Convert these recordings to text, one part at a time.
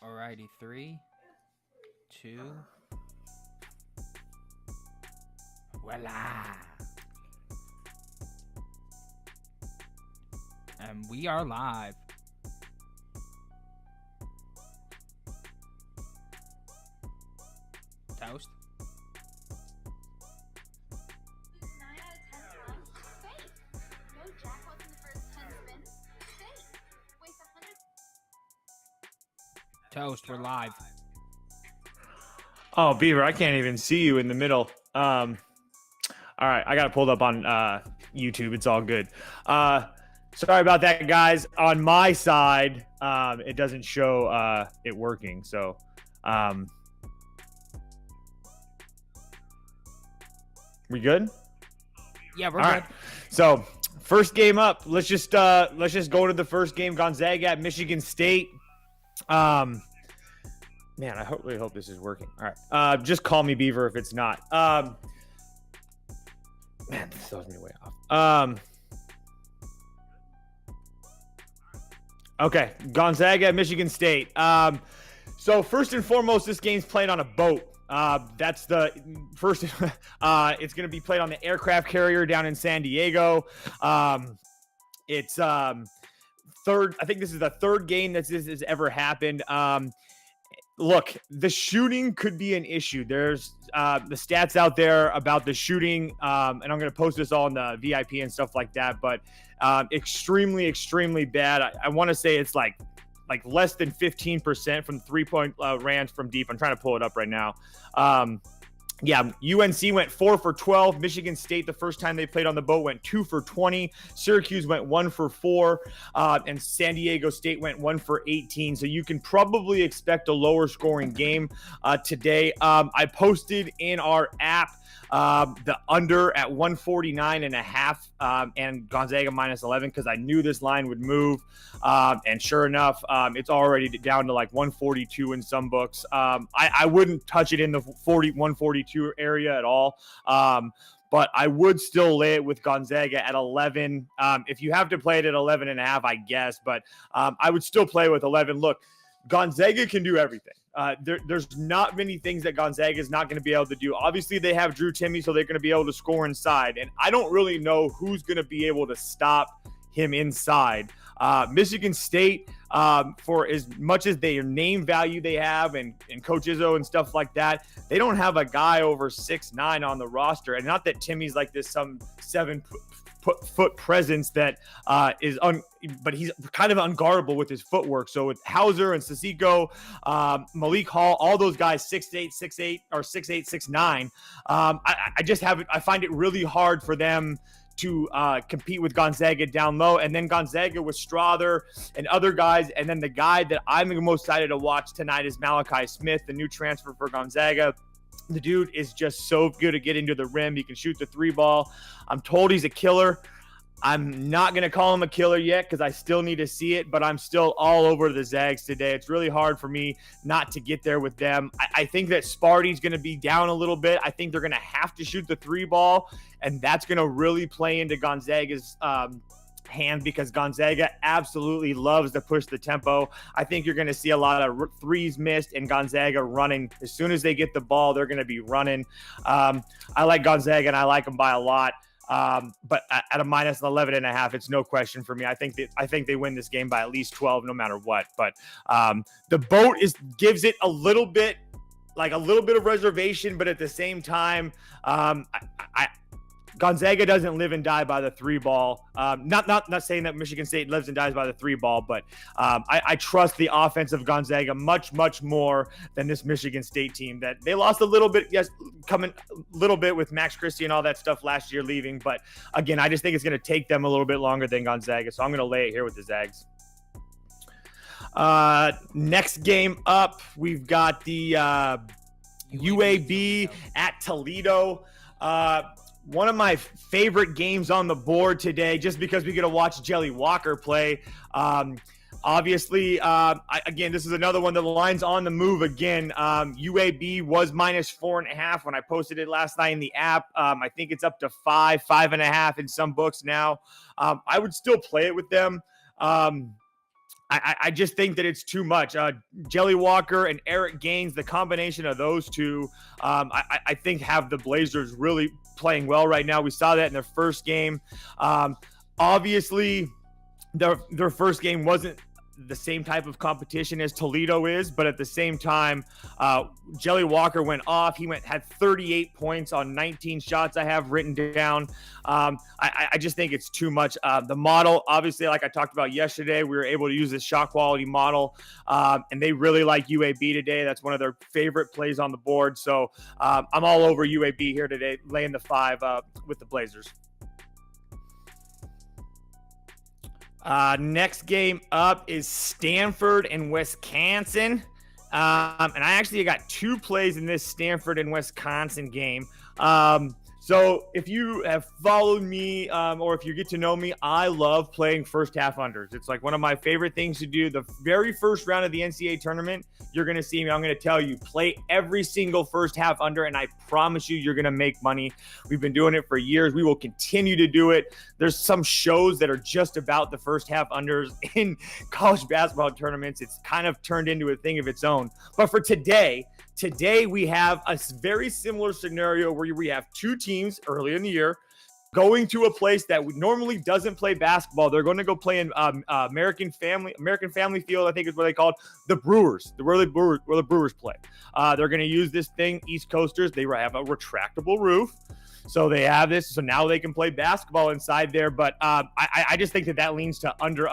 Alrighty, three, two, voila. And we are live. Toast. 9 out of 10 times, fake. No jackpots in the first 10 spins, fake. Waste 100. Toast, we're live. Oh, Beaver, I can't even see you in the middle. All right, I got it pulled up on YouTube. It's all good. Sorry about that, guys. On my side, it doesn't show it working. So, we good? Yeah, we're All good. right. So, first game up. Let's just go to the first game. Gonzaga at Michigan State. Man, I really hope this is working. All right. Just call me Beaver if it's not. Man, this throws me way off. Okay. Gonzaga at Michigan State. So first and foremost, this game's played on a boat. That's the first. It's going to be played on the aircraft carrier down in San Diego. It's third. I think this is the third game that this has ever happened. Look, the shooting could be an issue. There's the stats out there about the shooting, and I'm going to post this all in the VIP and stuff like that, but extremely, extremely bad. I want to say it's like less than 15% from 3-point range from deep. I'm trying to pull it up right now. Yeah, UNC went 4 for 12. Michigan State, the first time they played on the boat, went 2 for 20. Syracuse went 1 for 4. And San Diego State went 1 for 18. So you can probably expect a lower scoring game today. I posted in our app the under at 149.5 and Gonzaga minus 11 because I knew this line would move. And sure enough, it's already down to like 142 in some books. I wouldn't touch it in the 142 area at all. But I would still lay it with Gonzaga at 11. If you have to play it at 11.5, I guess, but I would still play with 11. Look, Gonzaga can do everything. There's not many things that Gonzaga is not going to be able to do. Obviously, they have Drew Timme, so they're going to be able to score inside. And I don't really know who's going to be able to stop him inside. Michigan State, for as much as their name value they have and Coach Izzo and stuff like that, they don't have a guy over 6'9" on the roster. And not that Timmy's like this some 7-foot presence that but he's kind of unguardable with his footwork. So with Hauser and Sissoko, Malik Hall, all those guys 6'8", 6'8", or 6'8", 6'9", I find it really hard for them to compete with Gonzaga down low. And then Gonzaga with Strother and other guys. And then the guy that I'm most excited to watch tonight is Malachi Smith, the new transfer for Gonzaga. The dude is just so good at getting to the rim. He can shoot the 3-ball. I'm told he's a killer. I'm not going to call him a killer yet because I still need to see it, but I'm still all over the Zags today. It's really hard for me not to get there with them. I think that Sparty's going to be down a little bit. I think they're going to have to shoot the 3-ball, and that's going to really play into Gonzaga's hand because Gonzaga absolutely loves to push the tempo. I think you're going to see a lot of threes missed and Gonzaga running. As soon as they get the ball, they're going to be running. I like Gonzaga, and I like them by a lot. But at a minus 11.5, it's no question for me. I think they win this game by at least 12, no matter what. But the boat gives it a little bit of reservation, but at the same time, Gonzaga doesn't live and die by the 3-ball. Not saying that Michigan State lives and dies by the 3-ball, but I trust the offense of Gonzaga much, much more than this Michigan State team. That they lost a little bit, coming a little bit with Max Christie and all that stuff last year leaving. But again, I just think it's going to take them a little bit longer than Gonzaga, so I'm going to lay it here with the Zags. Next game up, we've got the UAB at Toledo. One of my favorite games on the board today, just because we get to watch Jelly Walker play. Obviously, again, this is another one. The line's on the move again. UAB was minus 4.5 when I posted it last night in the app. I think it's up to 5.5 in some books now. I would still play it with them. I just think that it's too much. Jelly Walker and Eric Gaines, the combination of those two, I think have the Blazers really playing well right now. We saw that in their first game. Obviously, their first game wasn't the same type of competition as Toledo is, but at the same time, Jelly Walker went off. He had 38 points on 19 shots I have written down. I just think it's too much. The model, obviously, like I talked about yesterday, we were able to use this shot quality model, and they really like UAB today. That's one of their favorite plays on the board. So I'm all over UAB here today, laying the 5 with the Blazers. Next game up is Stanford and Wisconsin. And I actually got 2 plays in this Stanford and Wisconsin game. So if you have followed me or if you get to know me, I love playing first half unders. It's like one of my favorite things to do. The very first round of the NCAA tournament, you're going to see me. I'm going to tell you, play every single first half under, and I promise you're going to make money. We've been doing it for years. We will continue to do it. There's some shows that are just about the first half unders in college basketball tournaments. It's kind of turned into a thing of its own. But for today we have a very similar scenario where we have 2 teams early in the year going to a place that normally doesn't play basketball. They're going to go play in American Family Field, I think is what they call it, the Brewers, where the Brewers play. They're going to use this thing, East Coasters. They have a retractable roof. So they have this, so now they can play basketball inside there. But I just think that leans to under.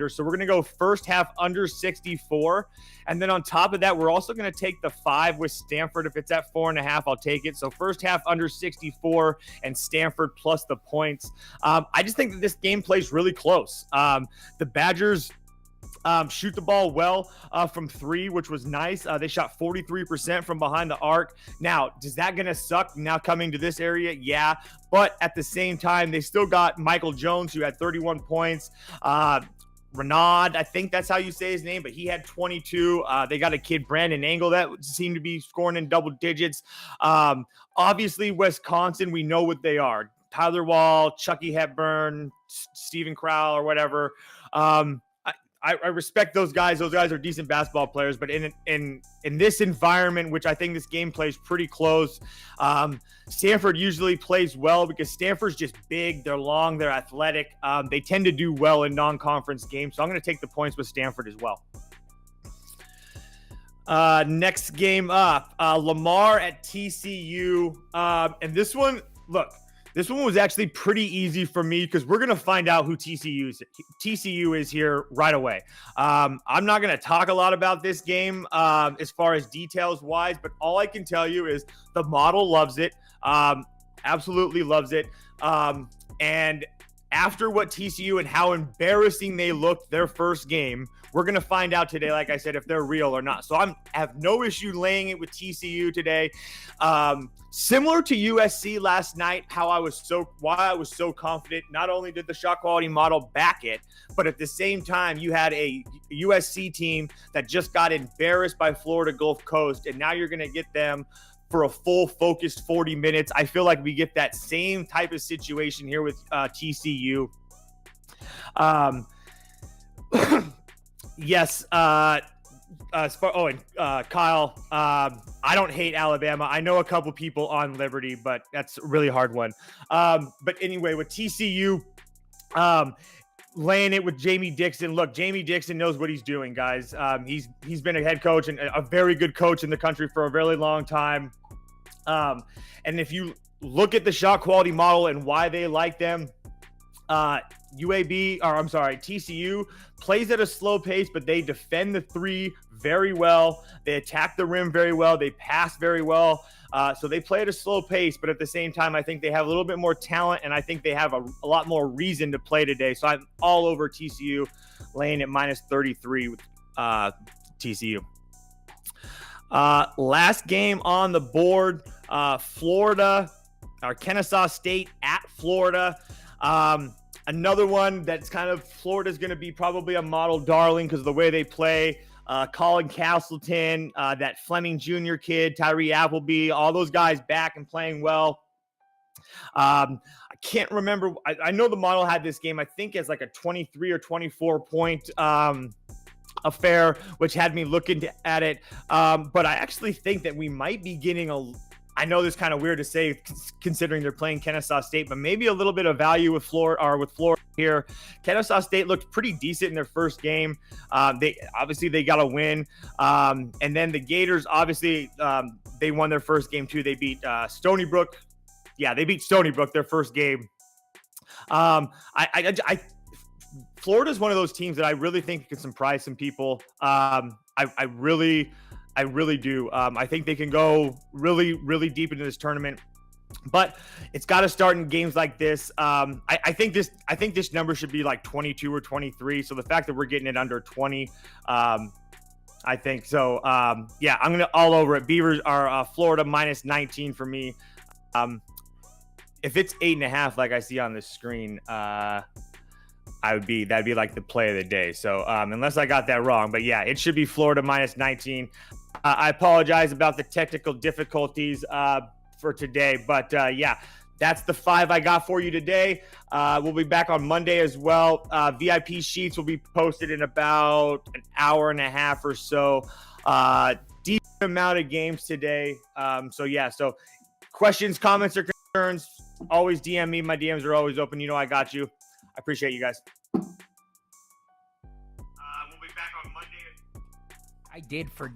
So we're going to go first half under 64. And then on top of that, we're also going to take the 5 with Stanford. If it's at 4.5, I'll take it. So first half under 64 and Stanford plus the points. I just think that this game plays really close. The Badgers shoot the ball well from 3, which was nice. They shot 43% from behind the arc. Now, is that going to suck now coming to this area? Yeah. But at the same time, they still got Michael Jones, who had 31 points. Renaud, I think that's how you say his name, but he had 22. They got a kid, Brandon Angle, that seemed to be scoring in double digits. Obviously, Wisconsin, we know what they are. Tyler Wall, Chucky Hepburn, Steven Crowell, or whatever. I respect those guys. Those guys are decent basketball players, but in this environment, which I think this game plays pretty close, Stanford usually plays well because Stanford's just big. They're long. They're athletic. They tend to do well in non-conference games, so I'm going to take the points with Stanford as well. Next game up, Lamar at TCU. And this one, look, this one was actually pretty easy for me because we're going to find out who TCU is here right away. I'm not going to talk a lot about this game as far as details wise, but all I can tell you is the model loves it. Absolutely loves it. And after what TCU and how embarrassing they looked their first game, we're going to find out today, like I said, if they're real or not. So I have no issue laying it with TCU today. Similar to USC last night, why I was so confident. Not only did the shot quality model back it, but at the same time, you had a USC team that just got embarrassed by Florida Gulf Coast, and now you're going to get them for a full focused 40 minutes. I feel like we get that same type of situation here with TCU. Yes. Kyle, I don't hate Alabama. I know a couple people on Liberty, but that's a really hard one. But anyway, with TCU, laying it with Jamie Dixon. Look, Jamie Dixon knows what he's doing, guys. He's been a head coach and a very good coach in the country for a really long time. And if you look at the shot quality model and why they like them, TCU plays at a slow pace, but they defend the 3 very well. They attack the rim very well. They pass very well. So they play at a slow pace, but at the same time, I think they have a little bit more talent, and I think they have a lot more reason to play today. So I'm all over TCU, laying at minus 33 with TCU. Last game on the board, Kennesaw State at Florida. Another one that's kind of Florida's going to be probably a model darling because of the way they play. Colin Castleton, that Fleming Jr. kid, Tyree Appleby, all those guys back and playing well. I can't remember. I know the model had this game, I think, as like a 23 or 24 point affair, which had me looking at it. But I actually think that we might be getting I know this is kind of weird to say considering they're playing Kennesaw State, but maybe a little bit of value with Florida here. Kennesaw State looked pretty decent in their first game. They got a win. And then the Gators, obviously, they won their first game too. They beat Stony Brook. Yeah, they beat Stony Brook their first game. Florida's one of those teams that I really think can surprise some people. I really do. I think they can go really, really deep into this tournament, but it's got to start in games like this. I think this number should be like 22 or 23. So the fact that we're getting it under 20, I think so. Yeah, I'm gonna all over it. Beavers are Florida minus 19 for me. If it's 8.5, like I see on the screen, that'd be like the play of the day. So unless I got that wrong, but yeah, it should be Florida minus 19. I apologize about the technical difficulties for today, but yeah, that's the 5 I got for you today. We'll be back on Monday as well. VIP sheets will be posted in about an hour and a half or so. Decent amount of games today. So yeah, so questions, comments, or concerns, always DM me. My DMs are always open. You know I got you. I appreciate you guys. We'll be back on Monday. I did forget.